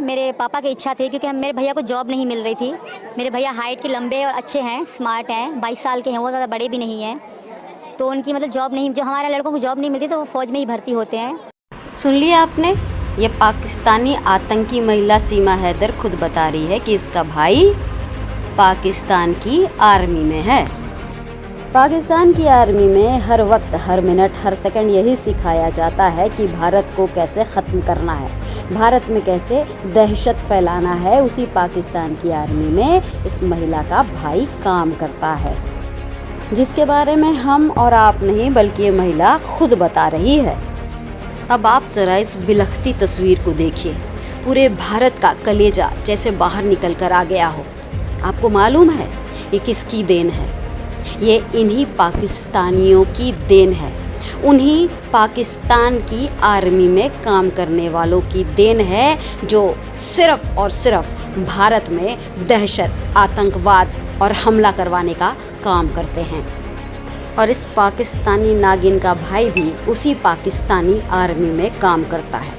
मेरे पापा की इच्छा थी, क्योंकि मेरे भैया को जॉब नहीं मिल रही थी। मेरे भैया हाइट के लंबे और अच्छे हैं, स्मार्ट हैं, 22 साल के हैं, वो ज़्यादा बड़े भी नहीं हैं। तो उनकी मतलब जॉब नहीं, जो हमारे लड़कों को जॉब नहीं मिलती तो वो फ़ौज में ही भर्ती होते हैं। सुन लिया आपने, ये पाकिस्तानी आतंकी महिला सीमा हैदर खुद बता रही है कि इसका भाई पाकिस्तान की आर्मी में है। पाकिस्तान की आर्मी में हर वक्त, हर मिनट, हर सेकंड यही सिखाया जाता है कि भारत को कैसे ख़त्म करना है, भारत में कैसे दहशत फैलाना है। उसी पाकिस्तान की आर्मी में इस महिला का भाई काम करता है, जिसके बारे में हम और आप नहीं बल्कि ये महिला खुद बता रही है। अब आप ज़रा इस बिलखती तस्वीर को देखिए। पूरे भारत का कलेजा जैसे बाहर निकल कर आ गया हो। आपको मालूम है ये किसकी देन है? ये इन्हीं पाकिस्तानियों की देन है, उन्हीं पाकिस्तान की आर्मी में काम करने वालों की देन है, जो सिर्फ़ और सिर्फ भारत में दहशत, आतंकवाद और हमला करवाने का काम करते हैं। और इस पाकिस्तानी नागिन का भाई भी उसी पाकिस्तानी आर्मी में काम करता है।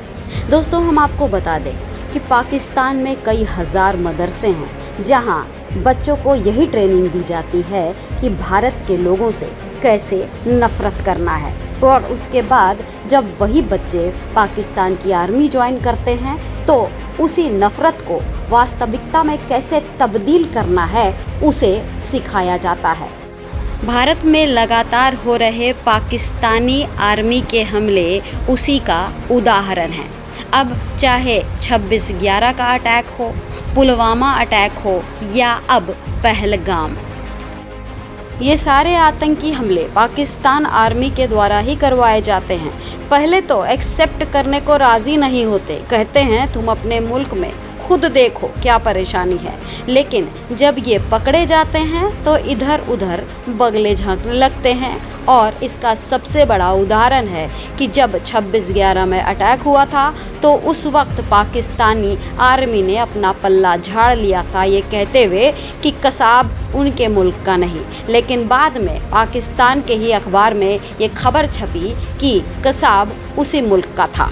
दोस्तों, हम आपको बता दें कि पाकिस्तान में कई हज़ार मदरसे हैं जहां बच्चों को यही ट्रेनिंग दी जाती है कि भारत के लोगों से कैसे नफ़रत करना है। और उसके बाद जब वही बच्चे पाकिस्तान की आर्मी ज्वाइन करते हैं तो उसी नफ़रत को वास्तविकता में कैसे तब्दील करना है उसे सिखाया जाता है। भारत में लगातार हो रहे पाकिस्तानी आर्मी के हमले उसी का उदाहरण है। अब चाहे 26/11 का अटैक हो, पुलवामा अटैक हो या अब पहलगाम, ये सारे आतंकी हमले पाकिस्तान आर्मी के द्वारा ही करवाए जाते हैं। पहले तो एक्सेप्ट करने को राज़ी नहीं होते, कहते हैं तुम अपने मुल्क में खुद देखो क्या परेशानी है। लेकिन जब ये पकड़े जाते हैं तो इधर उधर बगले झांकने लगते हैं। और इसका सबसे बड़ा उदाहरण है कि जब 26/11 में अटैक हुआ था तो उस वक्त पाकिस्तानी आर्मी ने अपना पल्ला झाड़ लिया था, ये कहते हुए कि कसाब उनके मुल्क का नहीं। लेकिन बाद में पाकिस्तान के ही अखबार में ये खबर छपी कि कसाब उसी मुल्क का था।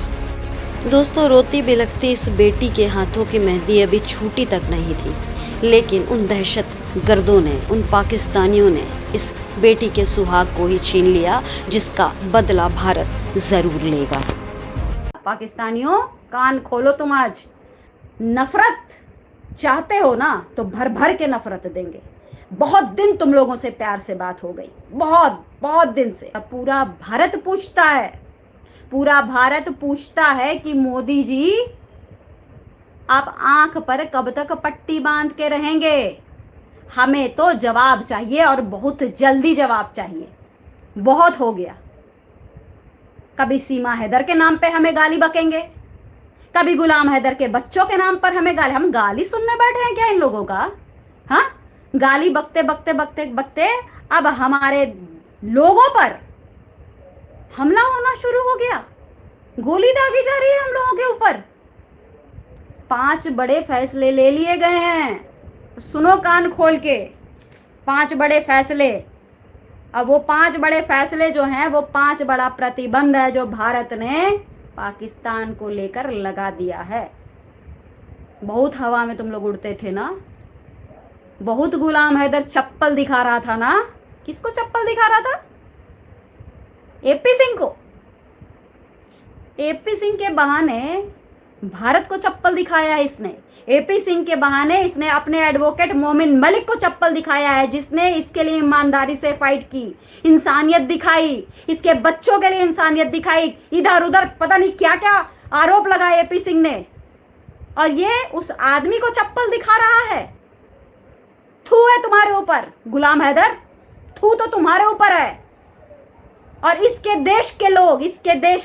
दोस्तों, रोती बिलखती इस बेटी के हाथों की मेहंदी अभी छूटी तक नहीं थी, लेकिन उन दहशत गर्दों ने, उन पाकिस्तानियों ने इस बेटी के सुहाग को ही छीन लिया, जिसका बदला भारत ज़रूर लेगा। पाकिस्तानियों, कान खोलो, तुम आज नफ़रत चाहते हो ना तो भर भर के नफ़रत देंगे। बहुत दिन तुम लोगों से प्यार से बात हो गई, बहुत बहुत दिन से। पूरा भारत पूछता है, पूरा भारत पूछता है कि मोदी जी आप आंख पर कब तक पट्टी बांध के रहेंगे? हमें तो जवाब चाहिए और बहुत जल्दी जवाब चाहिए। बहुत हो गया। कभी सीमा हैदर के नाम पे हमें गाली बकेंगे, कभी गुलाम हैदर के बच्चों के नाम पर हमें गाली। हम गाली सुनने बैठे हैं क्या इन लोगों का? हाँ, गाली बकते बकते बकते बकते अब हमारे लोगों पर हमला होना शुरू हो गया। गोली दागी जा रही है हम लोगों के ऊपर। 5 बड़े फैसले ले लिए गए हैं। सुनो कान खोल के, 5 बड़े फैसले। अब वो 5 बड़े फैसले जो हैं वो 5 बड़ा प्रतिबंध है जो भारत ने पाकिस्तान को लेकर लगा दिया है। बहुत हवा में तुम लोग उड़ते थे ना, बहुत गुलाम हैदर चप्पल दिखा रहा था ना। किसको चप्पल दिखा रहा था? एपी सिंह को। एपी सिंह के बहाने भारत को चप्पल दिखाया है इसने। एपी सिंह के बहाने इसने अपने एडवोकेट मोमिन मलिक को चप्पल दिखाया है, जिसने इसके लिए ईमानदारी से फाइट की, इंसानियत दिखाई, इसके बच्चों के लिए इंसानियत दिखाई। इधर उधर पता नहीं क्या क्या आरोप लगाए एपी सिंह ने, और ये उस आदमी को चप्पल दिखा रहा है। थू है तुम्हारे ऊपर गुलाम हैदर, थू तो तुम्हारे ऊपर है। और इसके देश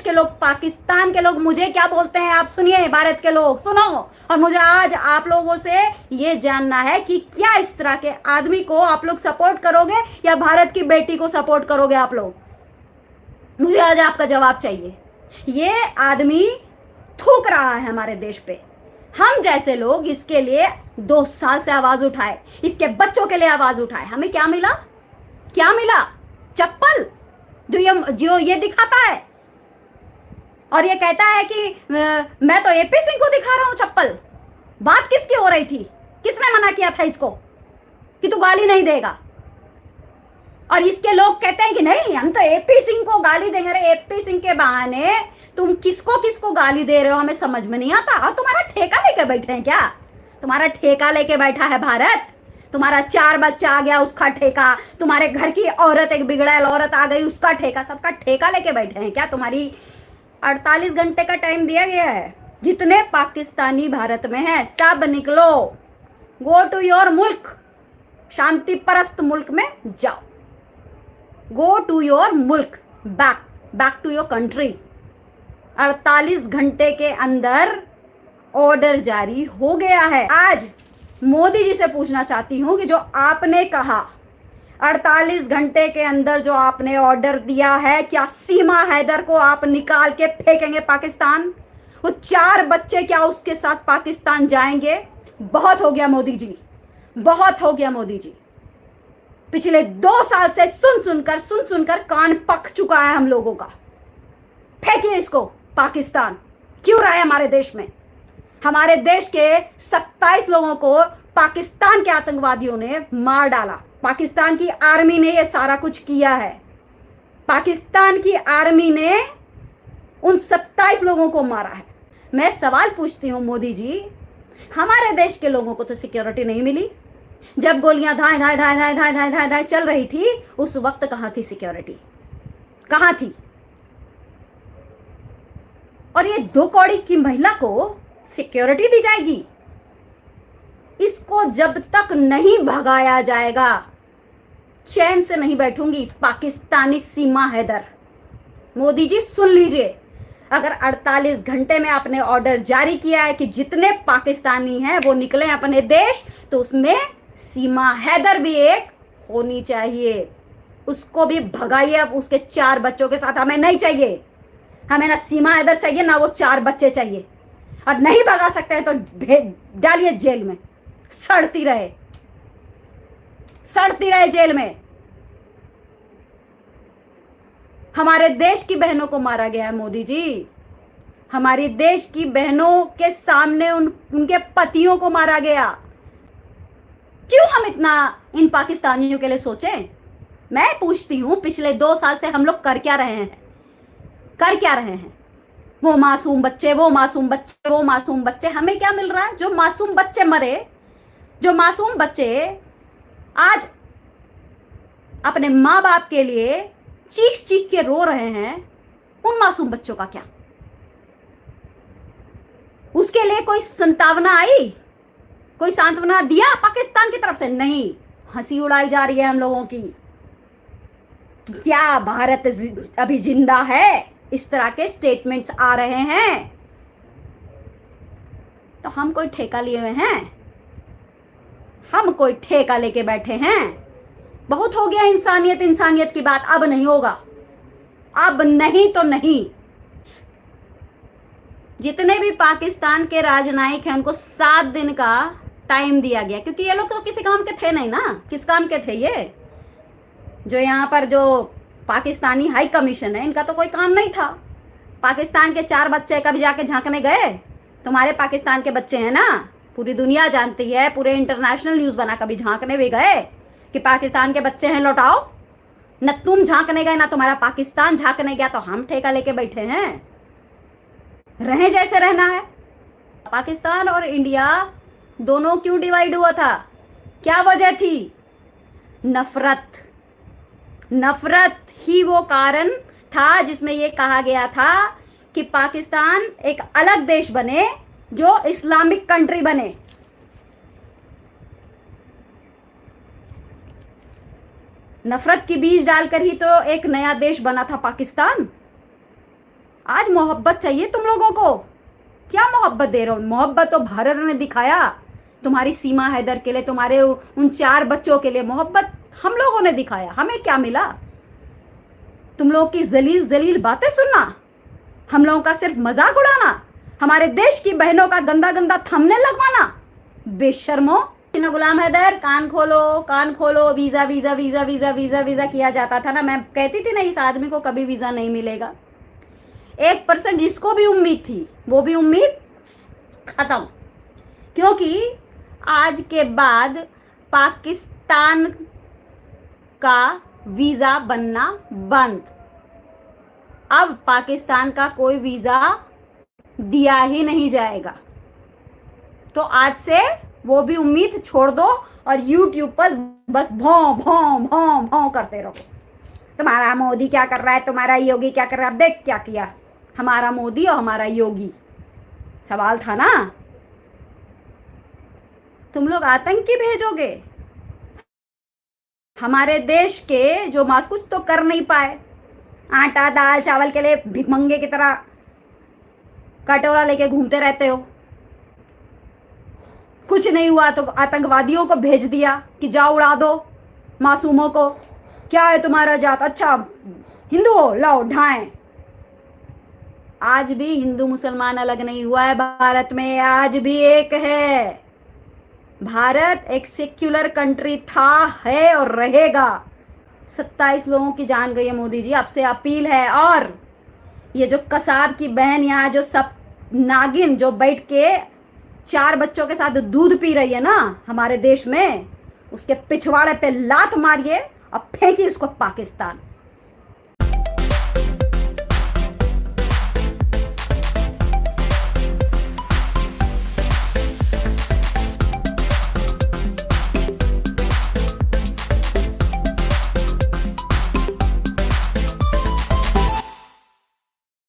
के लोग, पाकिस्तान के लोग मुझे क्या बोलते हैं आप सुनिए। भारत के लोग सुनो, और मुझे आज आप लोगों से ये जानना है कि क्या इस तरह के आदमी को आप लोग सपोर्ट करोगे या भारत की बेटी को सपोर्ट करोगे आप लोग? मुझे आज आपका जवाब चाहिए। ये आदमी थूक रहा है हमारे देश पे। हम जैसे लोग इसके लिए 2 साल से आवाज उठाए, इसके बच्चों के लिए आवाज उठाए। हमें क्या मिला? क्या मिला? चप्पल जो ये दिखाता है और ये कहता है कि मैं तो एपी सिंह को दिखा रहा हूं चप्पल। बात किसकी हो रही थी? किसने मना किया था इसको कि तू गाली नहीं देगा? और इसके लोग कहते हैं कि नहीं हम तो एपी सिंह को गाली देंगे। अरे एपी सिंह के बहाने तुम किसको किसको गाली दे रहे हो हमें समझ में नहीं आता। और तुम्हारा ठेका लेके बैठे हैं क्या? तुम्हारा ठेका लेके बैठा है भारत। तुम्हारा 4 बच्चा आ गया उसका ठेका, तुम्हारे घर की औरत एक बिगड़ैल औरत आ गई उसका ठेका, सबका ठेका लेके बैठे हैं क्या? तुम्हारी 48 घंटे का टाइम दिया गया है। जितने पाकिस्तानी भारत में हैं सब निकलो, गो टू योर मुल्क, शांति परस्त मुल्क में जाओ। गो टू योर मुल्क, बैक टू योर कंट्री। 48 घंटे के अंदर ऑर्डर जारी हो गया है। आज मोदी जी से पूछना चाहती हूं कि जो आपने कहा 48 घंटे के अंदर जो आपने ऑर्डर दिया है, क्या सीमा हैदर को आप निकाल के फेंकेंगे पाकिस्तान? वो 4 बच्चे क्या उसके साथ पाकिस्तान जाएंगे? बहुत हो गया मोदी जी, बहुत हो गया मोदी जी। पिछले 2 साल से सुन सुनकर कान पक चुका है हम लोगों का। फेंकिए इसको पाकिस्तान। क्यों रहा है हमारे देश में? हमारे देश के 27 लोगों को पाकिस्तान के आतंकवादियों ने मार डाला। पाकिस्तान की आर्मी ने ये सारा कुछ किया है। पाकिस्तान की आर्मी ने उन 27 लोगों को मारा है। मैं सवाल पूछती हूँ मोदी जी, हमारे देश के लोगों को तो सिक्योरिटी नहीं मिली। जब गोलियां धाए धाए धाए धाए धाए धाए धाए धाए चल रही थी उस वक्त कहां थी सिक्योरिटी? कहां थी? और ये 2 कौड़ी की महिला को सिक्योरिटी दी जाएगी? इसको जब तक नहीं भगाया जाएगा चैन से नहीं बैठूंगी। पाकिस्तानी सीमा हैदर, मोदी जी सुन लीजिए, अगर 48 घंटे में आपने ऑर्डर जारी किया है कि जितने पाकिस्तानी हैं वो निकले अपने देश, तो उसमें सीमा हैदर भी एक होनी चाहिए। उसको भी भगाइए अब उसके 4 बच्चों के साथ। हमें नहीं चाहिए, हमें ना सीमा हैदर चाहिए ना वो 4 बच्चे चाहिए। और नहीं भगा सकते हैं तो डालिए जेल में, सड़ती रहे जेल में। हमारे देश की बहनों को मारा गया है मोदी जी। हमारी देश की बहनों के सामने उनके पतियों को मारा गया। क्यों हम इतना इन पाकिस्तानियों के लिए सोचें? मैं पूछती हूं, पिछले 2 साल से हम लोग कर क्या रहे हैं? वो मासूम बच्चे, वो मासूम बच्चे, हमें क्या मिल रहा है? जो मासूम बच्चे मरे, जो मासूम बच्चे आज अपने माँ बाप के लिए चीख चीख के रो रहे हैं, उन मासूम बच्चों का क्या? उसके लिए कोई संतावना आई? कोई सांत्वना दिया पाकिस्तान की तरफ से? नहीं, हंसी उड़ाई जा रही है हम लोगों की। क्या भारत अभी जिंदा है? इस तरह के स्टेटमेंट्स आ रहे हैं। तो हम कोई ठेका लिए हुए हैं? हम कोई ठेका लेके बैठे हैं? बहुत हो गया इंसानियत की बात। अब नहीं होगा, अब नहीं तो नहीं। जितने भी पाकिस्तान के राजनयिक हैं उनको 7 दिन का टाइम दिया गया, क्योंकि ये लोग तो किसी काम के थे नहीं ना। किस काम के थे ये? जो यहाँ पर जो पाकिस्तानी हाई कमीशन है, इनका तो कोई काम नहीं था। पाकिस्तान के 4 बच्चे कभी जाके झांकने गए? तुम्हारे पाकिस्तान के बच्चे हैं ना, पूरी दुनिया जानती है, पूरे इंटरनेशनल न्यूज़ बना, कभी झांकने भी गए कि पाकिस्तान के बच्चे हैं लौटाओ? न तुम झांकने गए ना तुम्हारा पाकिस्तान झांकने गया, तो हम ठेका लेके बैठे हैं। रहे जैसे रहना है। पाकिस्तान और इंडिया दोनों क्यों डिवाइड हुआ था? क्या वजह थी? नफरत ही वो कारण था जिसमें ये कहा गया था कि पाकिस्तान एक अलग देश बने जो इस्लामिक कंट्री बने। नफरत की बीज डालकर ही तो एक नया देश बना था पाकिस्तान। आज मोहब्बत चाहिए तुम लोगों को। क्या मोहब्बत दे रहे हो? मोहब्बत तो भारत ने दिखाया तुम्हारी सीमा हैदर के लिए, तुम्हारे उन 4 बच्चों के लिए मोहब्बत हम लोगों ने दिखाया। हमें क्या मिला? तुम लोगों की जलील बातें सुनना, हम लोगों का सिर्फ मजाक उड़ाना, हमारे देश की बहनों का गंदा थंबनेल लगवाना। बेशर्मो। गुलाम हैदर, कान खोलो। Visa visa visa visa visa visa किया जाता था ना। मैं कहती थी ना, इस आदमी को कभी वीजा नहीं मिलेगा। 1% जिसको भी उम्मीद थी वो भी उम्मीद खत्म। क्योंकि आज के बाद पाकिस्तान का वीज़ा बनना बंद। अब पाकिस्तान का कोई वीज़ा दिया ही नहीं जाएगा। तो आज से वो भी उम्मीद छोड़ दो और यूट्यूब पर बस भौं भौं भौं भौं करते रहो। तुम्हारा मोदी क्या कर रहा है, तुम्हारा योगी क्या कर रहा है। अब देख क्या किया हमारा मोदी और हमारा योगी। सवाल था ना, तुम लोग आतंकी भेजोगे हमारे देश के जो मास कुछ तो कर नहीं पाए, आटा दाल चावल के लिए भिखमंगे की तरह कटोरा लेके घूमते रहते हो। कुछ नहीं हुआ तो आतंकवादियों को भेज दिया कि जाओ उड़ा दो मासूमों को। क्या है तुम्हारा जात, अच्छा हिंदू हो, लाओ ढाएं। आज भी हिंदू मुसलमान अलग नहीं हुआ है भारत में, आज भी एक है। भारत एक सेक्युलर कंट्री था, है और रहेगा। 27 लोगों की जान गई है मोदी जी, आपसे अपील है। और ये जो कसाब की बहन यहाँ जो सब नागिन जो बैठ के 4 बच्चों के साथ दूध पी रही है ना हमारे देश में, उसके पिछवाड़े पे लात मारिए और फेंकिए उसको पाकिस्तान।